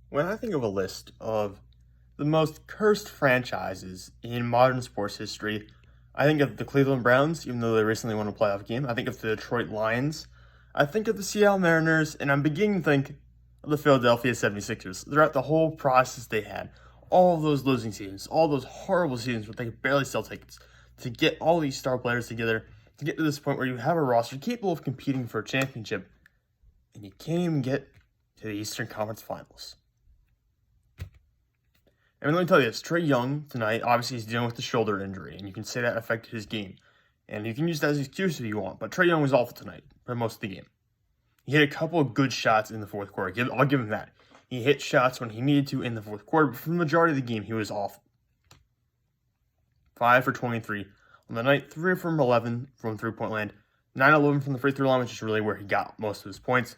When I think of a list of the most cursed franchises in modern sports history, I think of the Cleveland Browns, even though they recently won a playoff game. I think of the Detroit Lions. I think of the Seattle Mariners, and I'm beginning to think of the Philadelphia 76ers. Throughout the whole process they had, all of those losing seasons, all those horrible seasons where they could barely sell tickets, to get all these star players together, to get to this point where you have a roster capable of competing for a championship, and you can't even get to the Eastern Conference Finals. And let me tell you this, Trae Young tonight, obviously he's dealing with the shoulder injury, and you can say that affected his game. And you can use that as an excuse if you want, but Trae Young was awful tonight for most of the game. He hit a couple of good shots in the fourth quarter. I'll give him that. He hit shots when he needed to in the fourth quarter, but for the majority of the game, he was awful. 5 for 23 on the night, 3 from 11 from three-point land, 9-11 from the free throw line, which is really where he got most of his points.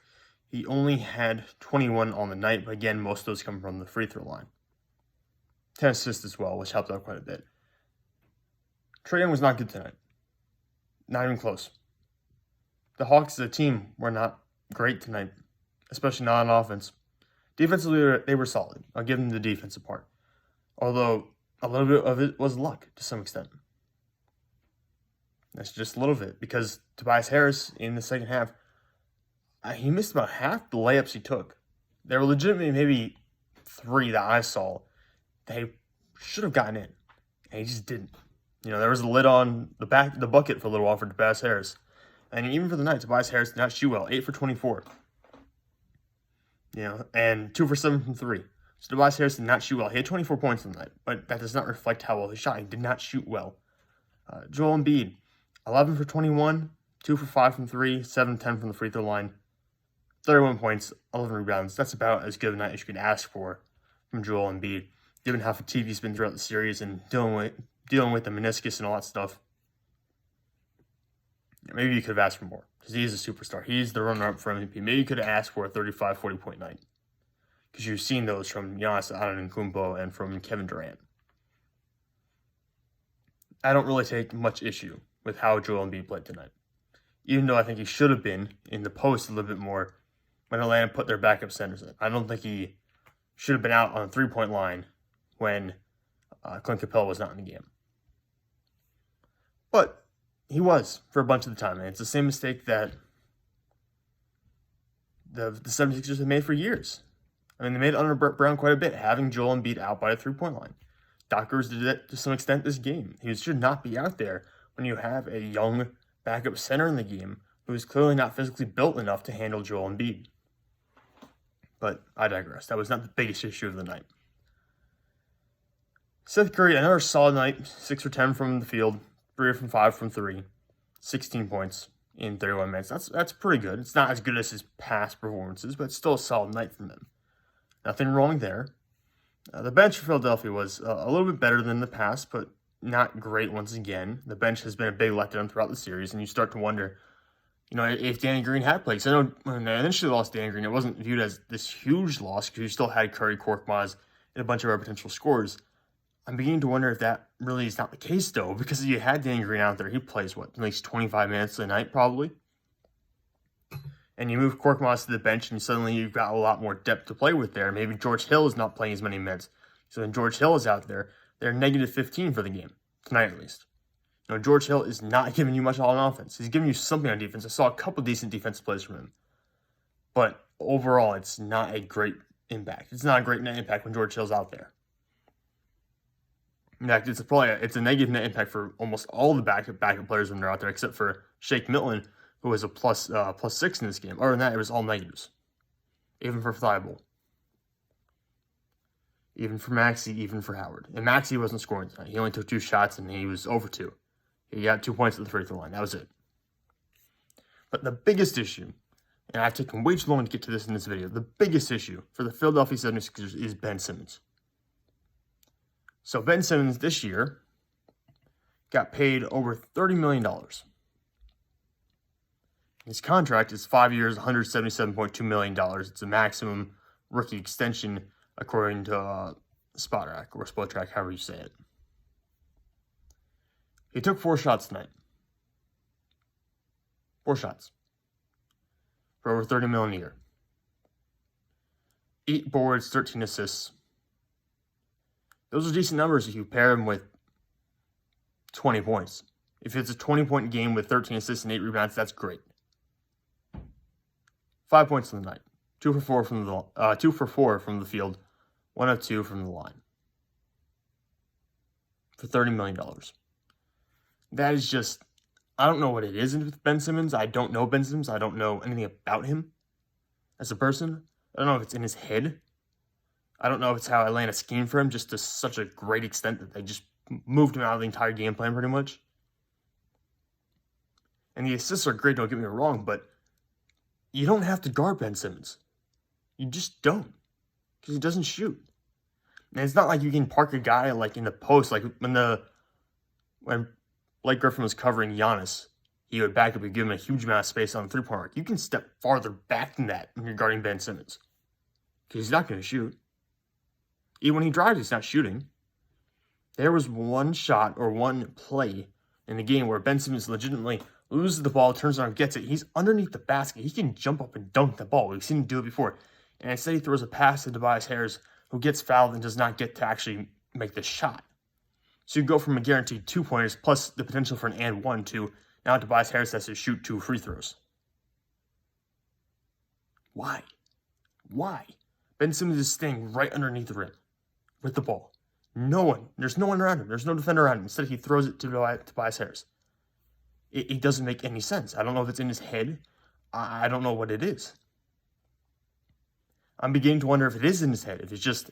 He only had 21 on the night, but again, most of those come from the free throw line. 10 assists as well, which helped out quite a bit. Trae Young was not good tonight. Not even close. The Hawks as a team were not great tonight, especially not on offense. Defensively, they were solid. I'll give them the defensive part. Although, a little bit of it was luck to some extent. That's just a little bit, because Tobias Harris in the second half, he missed about half the layups he took. There were legitimately maybe 3 that I saw they should have gotten in, and he just didn't. You know, there was a lid on the bucket for a little while for Tobias Harris. And even for the night, Tobias Harris did not shoot well, 8 for 24. You know, and 2 for 7 from 3. So Tobias Harris did not shoot well. He had 24 points on the night, but that does not reflect how well he shot. He did not shoot well. Joel Embiid, 11 for 21, 2 for 5 from 3, 7-10 from the free throw line, 31 points, 11 rebounds. That's about as good a night as you could ask for from Joel Embiid, given how fatigued he's been throughout the series and dealing with the meniscus and all that stuff. Maybe you could have asked for more, because he is a superstar. He's the runner-up for MVP. Maybe you could have asked for a 35, 40-point night, because you've seen those from Giannis Antetokounmpo and from Kevin Durant. I don't really take much issue with how Joel Embiid played tonight, even though I think he should have been in the post a little bit more when Atlanta put their backup centers in. I don't think he should have been out on the three-point line when Clint Capella was not in the game. But he was for a bunch of the time, and it's the same mistake that the 76ers have made for years. I mean, they made it under Brett Brown quite a bit, having Joel Embiid out by a three-point line. Doc Rivers did that to some extent this game. He should not be out there when you have a young backup center in the game who is clearly not physically built enough to handle Joel Embiid. But I digress. That was not the biggest issue of the night. Seth Curry, another solid night, 6 for 10 from the field, 3 from 5 from 3, 16 points in 31 minutes. That's pretty good. It's not as good as his past performances, but it's still a solid night from him. Nothing wrong there. The bench for Philadelphia was a little bit better than the past, but not great once again. The bench has been a big letdown throughout the series, and you start to wonder, you know, if Danny Green had played. So I know when they initially lost Danny Green, it wasn't viewed as this huge loss because you still had Curry, Korkmaz, and a bunch of our potential scorers. I'm beginning to wonder if that really is not the case, though, because if you had Danny Green out there, he plays, at least 25 minutes a night, probably. And you move Korkmaz to the bench, and suddenly you've got a lot more depth to play with there. Maybe George Hill is not playing as many minutes. So when George Hill is out there, they're negative 15 for the game, tonight at least. You know, George Hill is not giving you much on offense. He's giving you something on defense. I saw a couple decent defensive plays from him. But overall, it's not a great impact. It's not a great net impact when George Hill's out there. In fact, it's a negative net impact for almost all the backup players when they're out there, except for Shake Milton, who was a plus 6 in this game. Other than that, it was all negatives. Even for Thybulle. Even for Maxey, even for Howard. And Maxey wasn't scoring tonight. He only took 2 shots, and he was over 2. He got 2 points at the free throw line. That was it. But the biggest issue, and I've taken way too long to get to this in this video, the biggest issue for the Philadelphia 76ers is Ben Simmons. So Ben Simmons this year got paid over $30 million. His contract is 5 years, $177.2 million. It's a maximum rookie extension according to Spotrac or Spotrac, however you say it. He took 4 shots tonight. 4 shots. For over $30 million a year. 8 boards, 13 assists. Those are decent numbers if you pair them with 20 points. If it's a 20-point game with 13 assists and 8 rebounds, that's great. 5 points in the night. 2 for 4 from the field. 1 of 2 from the line. For $30 million. That is just, I don't know what it is with Ben Simmons. I don't know Ben Simmons. I don't know anything about him as a person. I don't know if it's in his head. I don't know if it's how Atlanta schemed for him just to such a great extent that they just moved him out of the entire game plan pretty much. And the assists are great, don't get me wrong, but you don't have to guard Ben Simmons. You just don't. Because he doesn't shoot. And it's not like you can park a guy like in the post, like when Blake Griffin was covering Giannis, he would back up and give him a huge amount of space on the three-point arc. You can step farther back than that when you're guarding Ben Simmons. Because he's not going to shoot. Even when he drives, he's not shooting. There was one shot or one play in the game where Ben Simmons legitimately loses the ball, turns around, gets it. He's underneath the basket. He can jump up and dunk the ball. We've seen him do it before. And instead he throws a pass to Tobias Harris, who gets fouled and does not get to actually make the shot. So you go from a guaranteed 2-pointers plus the potential for an and one to now Tobias Harris has to shoot 2 free throws. Why? Why? Ben Simmons is staying right underneath the rim with the ball. There's no one around him. There's no defender around him. Instead, he throws it to Tobias Harris. It doesn't make any sense. I don't know if it's in his head. I don't know what it is. I'm beginning to wonder if it is in his head, if it's just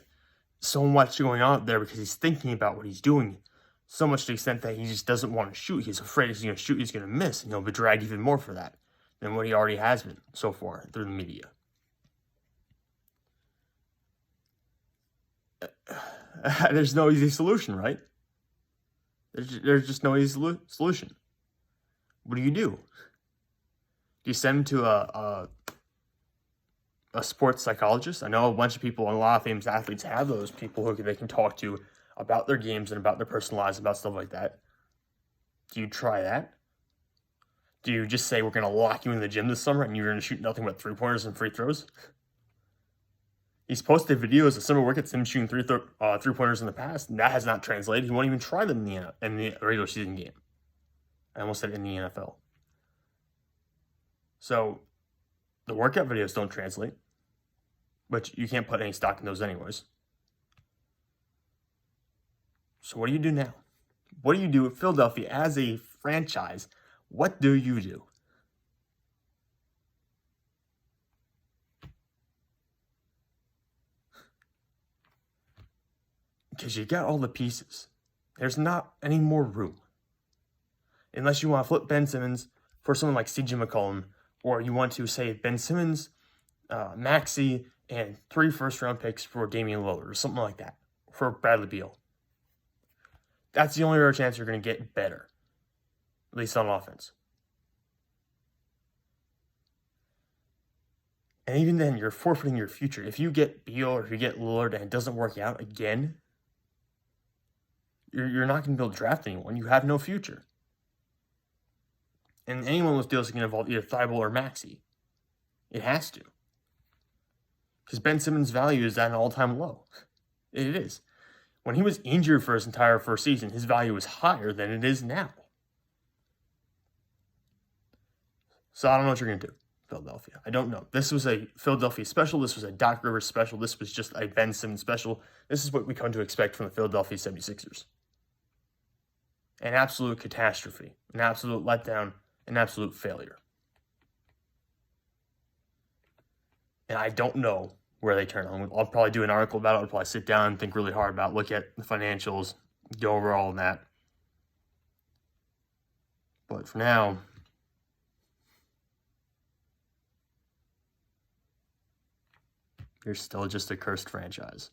so much going on there because he's thinking about what he's doing so much to the extent that he just doesn't want to shoot. He's afraid he's going to shoot, he's going to miss, and he'll be dragged even more for that than what he already has been so far through the media. There's no easy solution, right? There's just no easy solution. What do? Do you send him to a sports psychologist? I know a bunch of people, and a lot of famous athletes have those people who they can talk to about their games and about their personal lives, about stuff like that. Do you try that? Do you just say, we're going to lock you in the gym this summer and you're going to shoot nothing but 3-pointers and free throws? He's posted videos of summer workouts, him shooting 3-pointers in the past, and that has not translated. He won't even try them in the regular season game. I almost said in the NFL. So, the workout videos don't translate, but you can't put any stock in those anyways. So what do you do now? What do you do with Philadelphia as a franchise? What do you do? Because you got all the pieces. There's not any more room. Unless you want to flip Ben Simmons for someone like CJ McCollum, or you want to say Ben Simmons, Maxey, and 3 first-round picks for Damian Lillard, or something like that, for Bradley Beal. That's the only real chance you're going to get better, at least on offense. And even then, you're forfeiting your future. If you get Beal or if you get Lillard and it doesn't work out again, you're not going to be able to draft anyone. You have no future. And anyone with deals is going to involve either Thybulle or Maxey. It has to. Because Ben Simmons' value is at an all-time low. It is. When he was injured for his entire first season, his value was higher than it is now. So I don't know what you're going to do, Philadelphia. I don't know. This was a Philadelphia special. This was a Doc Rivers special. This was just a Ben Simmons special. This is what we come to expect from the Philadelphia 76ers. An absolute catastrophe. An absolute letdown. An absolute failure. And I don't know where they turn on. I'll probably do an article about it. I'll probably sit down and think really hard about it, look at the financials, go over all of that. But for now, you're still just a cursed franchise.